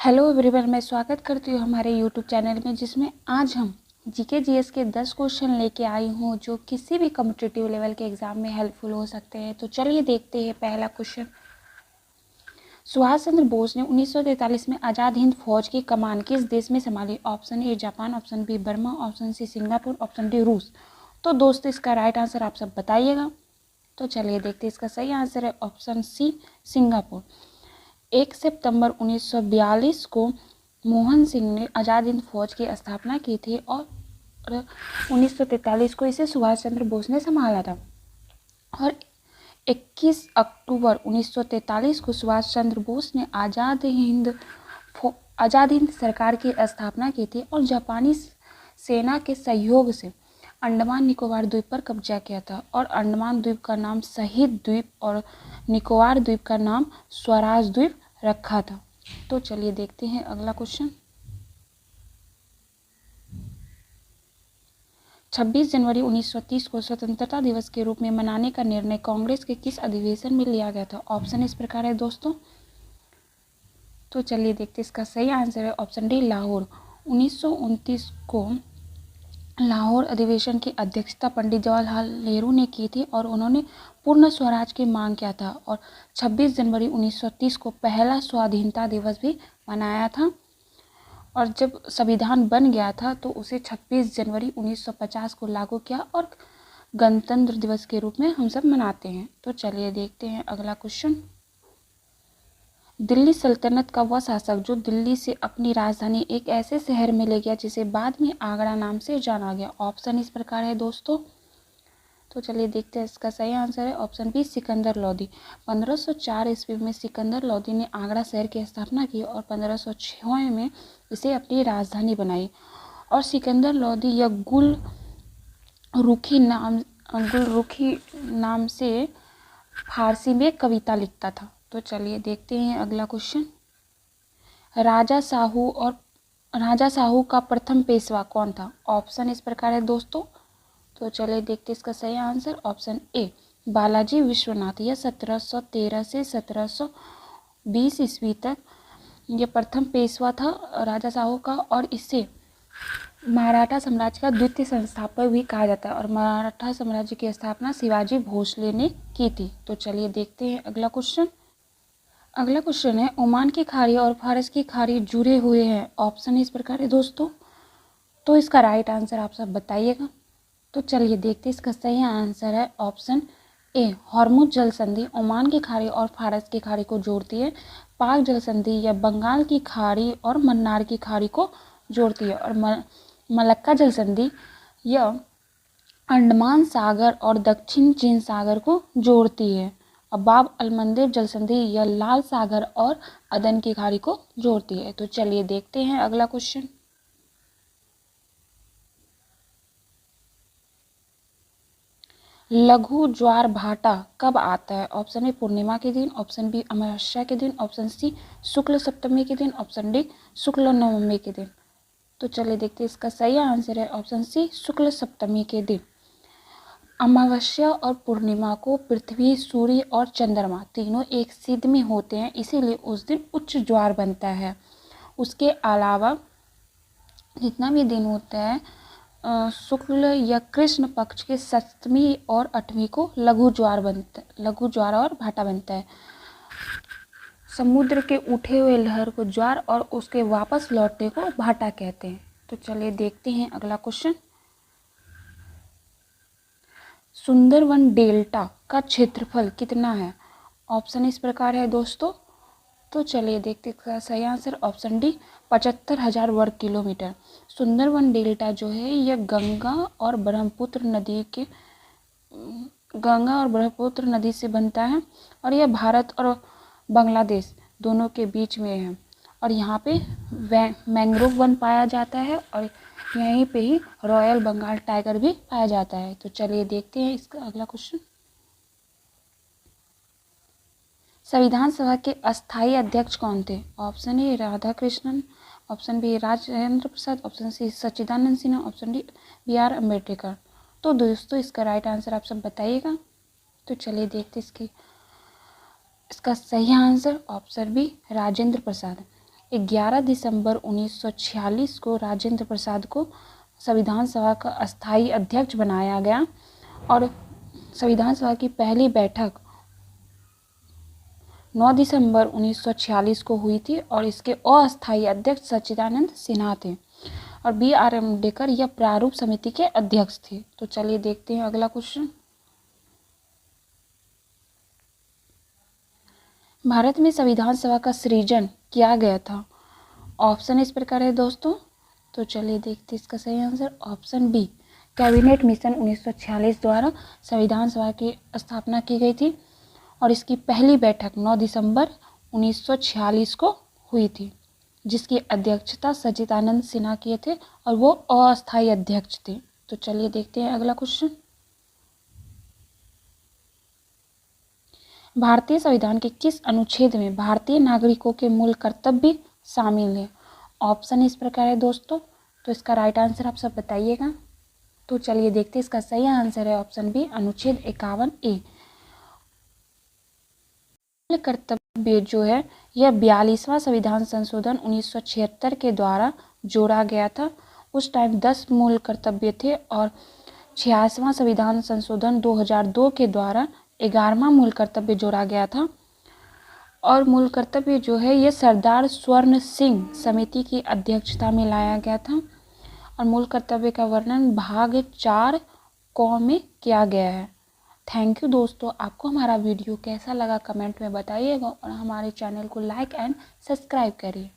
Hello everyone, मैं स्वागत करती हूँ हमारे यूट्यूब चैनल में, जिसमें आज हम जीके जीएस के 10 क्वेश्चन लेके आई हूँ जो किसी भी कॉम्पिटिटिव लेवल के एग्जाम में हेल्पफुल हो सकते हैं। तो चलिए देखते हैं पहला क्वेश्चन। सुभाष चंद्र बोस ने 1943 में आज़ाद हिंद फौज की कमान किस देश में संभाली? Option A Japan, option B Burma, option C Singapore, option D रूस। तो दोस्तों, इसका राइट आंसर आप सब बताइएगा। तो चलिए देखते हैं। इसका सही आंसर है ऑप्शन सी सिंगापुर। 1 सितंबर 1942 को मोहन सिंह ने आज़ाद हिंद फौज की स्थापना की थी और 1943 को इसे सुभाष चंद्र बोस ने संभाला था। और 21 अक्टूबर 1943 को सुभाष चंद्र बोस ने आज़ाद हिंद सरकार की स्थापना की थी और जापानी सेना के सहयोग से अंडमान निकोबार द्वीप पर कब्जा किया था। और अंडमान द्वीप का नाम शहीद द्वीप और निकोबार द्वीप का नाम स्वराज द्वीप रखा था। तो चलिए देखते हैं अगला क्वेश्चन। 26 जनवरी 1930 को स्वतंत्रता दिवस के रूप में मनाने का निर्णय कांग्रेस के किस अधिवेशन में लिया गया था? ऑप्शन इस प्रकार है दोस्तों। तो चलिए देखते हैं। इसका सही आंसर है ऑप्शन डी लाहौर। 1929 को लाहौर अधिवेशन की अध्यक्षता पंडित जवाहरलाल नेहरू ने की थी और उन्होंने पूर्ण स्वराज की मांग किया था। और 26 जनवरी 1930 को पहला स्वाधीनता दिवस भी मनाया था। और जब संविधान बन गया था तो उसे 26 जनवरी 1950 को लागू किया और गणतंत्र दिवस के रूप में हम सब मनाते हैं। तो चलिए देखते हैं अगला क्वेश्चन। दिल्ली सल्तनत का वह शासक जो दिल्ली से अपनी राजधानी एक ऐसे शहर में ले गया जिसे बाद में आगरा नाम से जाना गया? ऑप्शन इस प्रकार है दोस्तों। तो चलिए देखते हैं। इसका सही आंसर है ऑप्शन बी सिकंदर लोदी। 1504 ईस्वी में सिकंदर लोदी ने आगरा शहर की स्थापना की और 1506 में इसे अपनी राजधानी बनाई। और सिकंदर लोदी यह गुल रुखी नाम से फारसी में कविता लिखता था। तो चलिए देखते हैं अगला क्वेश्चन। राजा साहू का प्रथम पेशवा कौन था? ऑप्शन इस प्रकार है दोस्तों। तो चलिए देखते हैं। इसका सही answer option A Balaji Vishwanath. यह 1713 से 1720 ईस्वी तक यह प्रथम पेशवा था राजा साहू का, और इसे मराठा साम्राज्य का द्वितीय संस्थापक भी कहा जाता है। और मराठा साम्राज्य की स्थापना शिवाजी भोसले ने की थी। तो चलिए देखते हैं अगला क्वेश्चन। अगला क्वेश्चन है ओमान की खाड़ी और फारस की खाड़ी जुड़े हुए हैं। ऑप्शन इस प्रकार है दोस्तों। तो इसका राइट आंसर आप सब बताइएगा। तो चलिए देखते हैं। इसका सही आंसर है ऑप्शन ए हॉर्मुज जल संधि ओमान की खाड़ी और फारस की खाड़ी को जोड़ती है। पाक जल संधि या बंगाल की खाड़ी और मन्नार की खाड़ी को जोड़ती है। और मलक्का जल संधि यह अंडमान सागर और दक्षिण चीन सागर को जोड़ती है। और बाब अलमंदेब जल संधि यह लाल सागर और अदन की खाड़ी को जोड़ती है। तो चलिए देखते हैं अगला क्वेश्चन। लघु ज्वार भाटा कब आता है? ऑप्शन ए पूर्णिमा के दिन, ऑप्शन बी अमावस्या के दिन, ऑप्शन सी शुक्ल सप्तमी के दिन, ऑप्शन डी शुक्ल नवमी के दिन। तो चलिए देखते हैं। इसका सही आंसर है ऑप्शन सी शुक्ल सप्तमी के दिन। अमावस्या और पूर्णिमा को पृथ्वी, सूर्य और चंद्रमा तीनों एक सिद्ध में होते हैं, इसीलिए उस दिन उच्च ज्वार बनता है। उसके अलावा जितना भी दिन होता है शुक्ल या कृष्ण पक्ष के 7वीं और 8वीं को लघु ज्वार और भाटा बनता है। समुद्र के उठे हुए लहर को ज्वार और उसके वापस लौटने को भाटा कहते हैं। तो चलिए देखते हैं अगला क्वेश्चन। सुंदरवन डेल्टा का क्षेत्रफल कितना है? ऑप्शन इस प्रकार है दोस्तों। तो चलिए देखते हैं। सही आंसर ऑप्शन डी 75,000 वर्ग किलोमीटर। सुंदरवन डेल्टा जो है यह गंगा और ब्रह्मपुत्र नदी से बनता है और यह भारत और बांग्लादेश दोनों के बीच में है। और यहाँ पे मैंग्रोव वन पाया जाता है और यहीं पे ही रॉयल बंगाल टाइगर भी पाया जाता है। तो चलिए देखते हैं इसका अगला क्वेश्चन। संविधान सभा के अस्थायी अध्यक्ष कौन थे? Option A Radha Krishnan, option B Rajendra Prasad, option C Sachchidananda Sinha, option D BR Ambedkar. तो दोस्तों, इसका राइट आंसर आप सब बताइएगा। तो चलिए देखते इसका सही आंसर ऑप्शन बी राजेंद्र प्रसाद। 11 दिसंबर 1946 को राजेंद्र प्रसाद को संविधान सभा का अस्थायी अध्यक्ष बनाया गया और संविधान सभा की पहली बैठक 9 दिसंबर 1946 को हुई थी और इसके अस्थायी अध्यक्ष सच्चिदानंद सिन्हा थे और B.R. अम्बेडकर यह प्रारूप समिति के अध्यक्ष थे। तो चलिए देखते हैं अगला क्वेश्चन। भारत में संविधान सभा का सृजन किया गया था। ऑप्शन इस प्रकार है दोस्तों। तो चलिए देखते हैं इसका सही answer. Option B, cabinet mission 1946 द्वारा संविधान सभा की स्थापना की गई थी और इसकी पहली बैठक 9 दिसंबर 1946 को हुई थी, जिसकी अध्यक्षता सच्चिदानंद सिन्हा किए थे और वो अस्थायी अध्यक्ष थे। तो चलिए देखते हैं अगला क्वेश्चन। भारतीय संविधान के किस अनुच्छेद में भारतीय नागरिकों के मूल कर्तव्य शामिल है? ऑप्शन इस प्रकार है दोस्तों। तो इसका राइट आंसर आप सब बताइएगा। तो चलिए देखते हैं इसका सही आंसर है ऑप्शन बी, अनुच्छेद 51A। मूल कर्तव्य जो है यह 42वां संविधान संशोधन 1976 के द्वारा जोड़ा गया था। उस टाइम 10 मूल कर्तव्य थे और 86वां संविधान संशोधन 2002 के द्वारा 11वां मूल कर्तव्य जोड़ा गया था। और मूल कर्तव्य जो है ये सरदार स्वर्ण सिंह समिति की अध्यक्षता में लाया गया था और मूल कर्तव्य का वर्णन भाग 4 क में किया गया है। थैंक यू दोस्तों। आपको हमारा वीडियो कैसा लगा कमेंट में बताइएगा और हमारे चैनल को लाइक एंड सब्सक्राइब करिए।